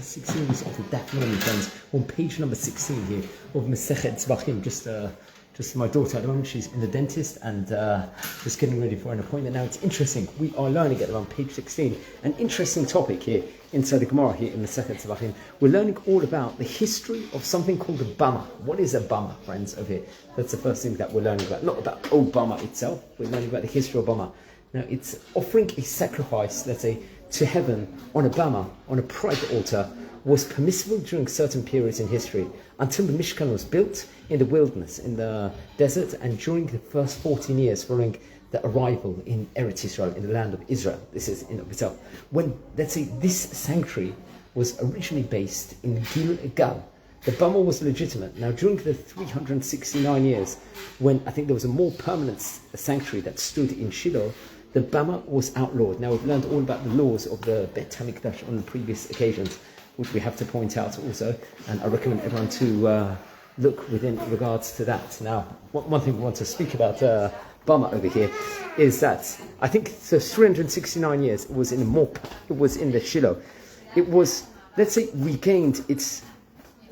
fantastic series of the Daf Yomi friends on page number 16 here of Masechet Zevachim. Just my daughter at the moment, she's in the dentist and just getting ready for an appointment. Now it's interesting, we are learning at around page 16, an interesting topic here inside the Gemara here in Masechet Zevachim. We're learning all about the history of something called a bama. What is a bama, friends, over here? That's the first thing that we're learning about. Not about Obama itself, we're learning about the history of bama. Now it's offering a sacrifice, let's say, to heaven on a bama, on a private altar, was permissible during certain periods in history until the Mishkan was built in the wilderness, in the desert, and during the first 14 years following the arrival in Eretz Israel, in the land of Israel. This is in of itself. When, let's say, this sanctuary was originally based in Gilgal, the bama was legitimate. Now, during the 369 years, when I think there was a more permanent sanctuary that stood in Shiloh, the bama was outlawed. Now, we've learned all about the laws of the Bet HaMikdash on the previous occasions, which we have to point out also, and I recommend everyone to look within regards to that. Now, one thing we want to speak about bama over here is that I think the 369 years it was in the Shiloh. It was, let's say, regained its,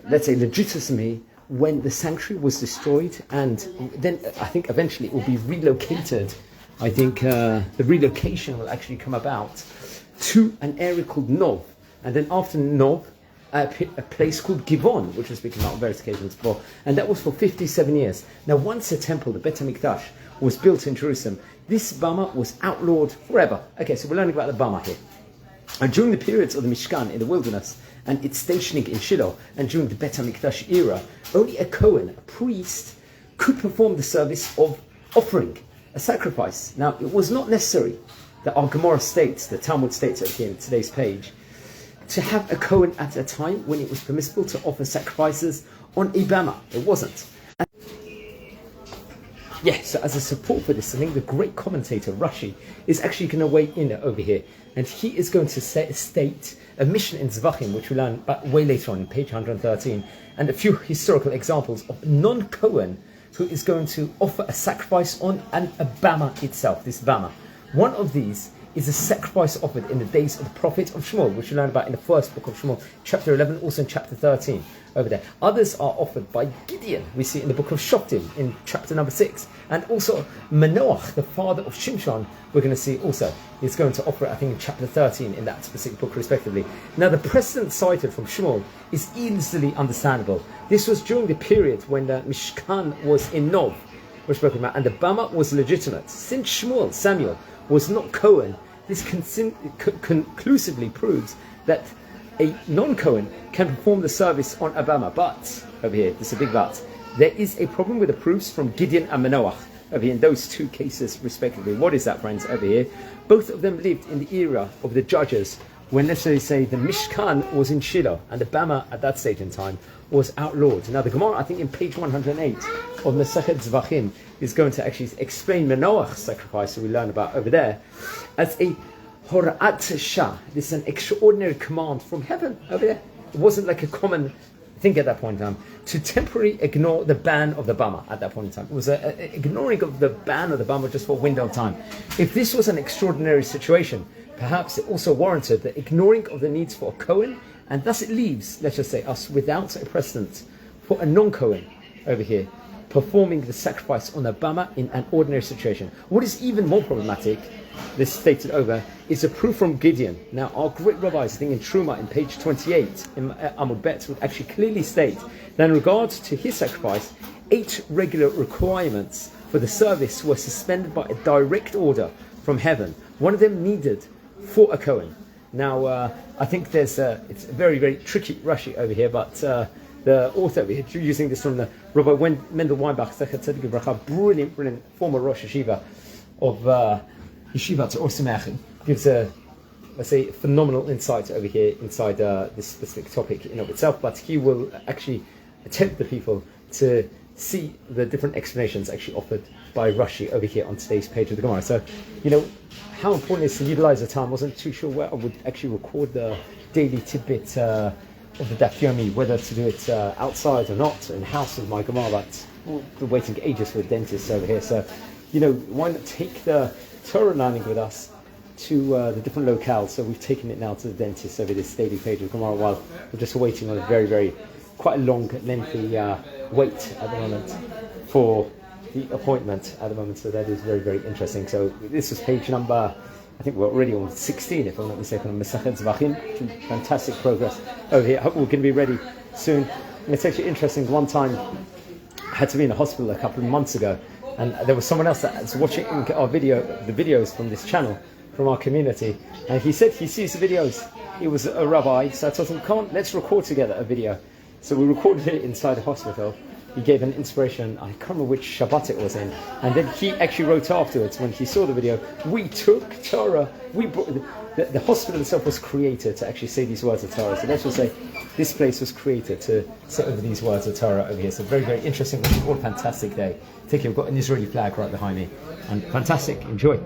let's say, legitimacy when the sanctuary was destroyed, and then I think eventually it will be relocated. I think the relocation will actually come about to an area called Nov, and then after Nov, a place called Givon, which was speaking about on various occasions before, and that was for 57 years. Now, once the temple, the Bet HaMikdash, was built in Jerusalem, this bama was outlawed forever. Okay, so we're learning about the bama here. And during the periods of the Mishkan in the wilderness and its stationing in Shiloh, and during the Bet HaMikdash era, only a Kohen, a priest, could perform the service of offering a sacrifice. Now, it was not necessary that our Gemara states, the Talmud states over here in today's page, to have a Kohen at a time when it was permissible to offer sacrifices on a bama. It wasn't. So as a support for this, I think the great commentator Rashi is actually going to weigh in over here, and he is going to state a mission in Zevachim, which we learn way later on in page 113, and a few historical examples of non-Kohen who is going to offer a sacrifice on a bama itself, this bama. One of these is a sacrifice offered in the days of the prophet of Shmuel, which we learn about in the first book of Shmuel, chapter 11, also in chapter 13, over there. Others are offered by Gideon, we see in the book of Shoftim, in chapter number 6, and also Manoach, the father of Shimshon, we're going to see also, is going to offer it, I think, in chapter 13, in that specific book, respectively. Now, the precedent cited from Shmuel is easily understandable. This was during the period when the Mishkan was in Nov, we're spoken about, and the bama was legitimate. Since Shmuel, Samuel, was not Kohen, this conclusively proves that a non-Kohen can perform the service on a bama. But, over here, there's a big but, there is a problem with the proofs from Gideon and Manoach, over here in those two cases respectively. What is that, friends, over here? Both of them lived in the era of the judges, when, let's say, the Mishkan was in Shiloh, and the bama at that stage in time was outlawed. Now, the Gemara, I think in page 108 of Masechet Zevachim, is going to actually explain Manoach's sacrifice that we learn about over there as a Horat Shah. This is an extraordinary command from heaven over there. It wasn't like a common thing at that point in time to temporarily ignore the ban of the bama at that point in time. It was an ignoring of the ban of the bama just for a window of time. If this was an extraordinary situation, perhaps it also warranted the ignoring of the needs for a Kohen, and thus it leaves, let's just say, us without a precedent for a non-Kohen over here performing the sacrifice on a bama in an ordinary situation. What is even more problematic, this stated over, is a proof from Gideon. Now, our great rabbis, I think in Truma, in page 28, in Amud Bet, would actually clearly state that in regards to his sacrifice, 8 regular requirements for the service were suspended by a direct order from heaven. One of them needed for a Kohen. Now, I think it's a very, very tricky Rashi over here, but the author over here, using this from the Rabbi Mendel Weinbach, brilliant former Rosh Yeshiva of Yeshiva to Or Sameachim, gives a, let's say, phenomenal insight over here inside this specific topic in of itself, but he will actually attempt the people to see the different explanations actually offered by Rashi over here on today's page of the Gemara. So, how important it is to utilize the time. I wasn't too sure where I would actually record the daily tidbit of the Daf Yomi, whether to do it outside or not, in house with my Gemara, but we're waiting ages for the dentist over here. So, why not take the Torah learning with us to the different locales. So we've taken it now to the dentist over this daily page of Gemara while we're just waiting on a very, very, quite a long, lengthy wait at the moment for the appointment at the moment. So that is very, very interesting. So this was page number, I think we're already on 16, if I'm not mistaken, on Masechet Zevachim. Fantastic progress over here. I hope we're going to be ready soon. And it's actually interesting. One time I had to be in a hospital a couple of months ago, and there was someone else that was watching our the videos from this channel, from our community, and he said he sees the videos. He was a rabbi, so I told him, come on, let's record together a video. So we recorded it inside the hospital. He gave an inspiration, I can't remember which Shabbat it was in, and then he actually wrote afterwards, when he saw the video, we took Torah, we brought, the hospital itself was created to actually say these words of Torah. So let's just say, this place was created to say over these words of Torah over here. So very, very interesting, all fantastic day. Take care, we've got an Israeli flag right behind me, and fantastic, enjoy.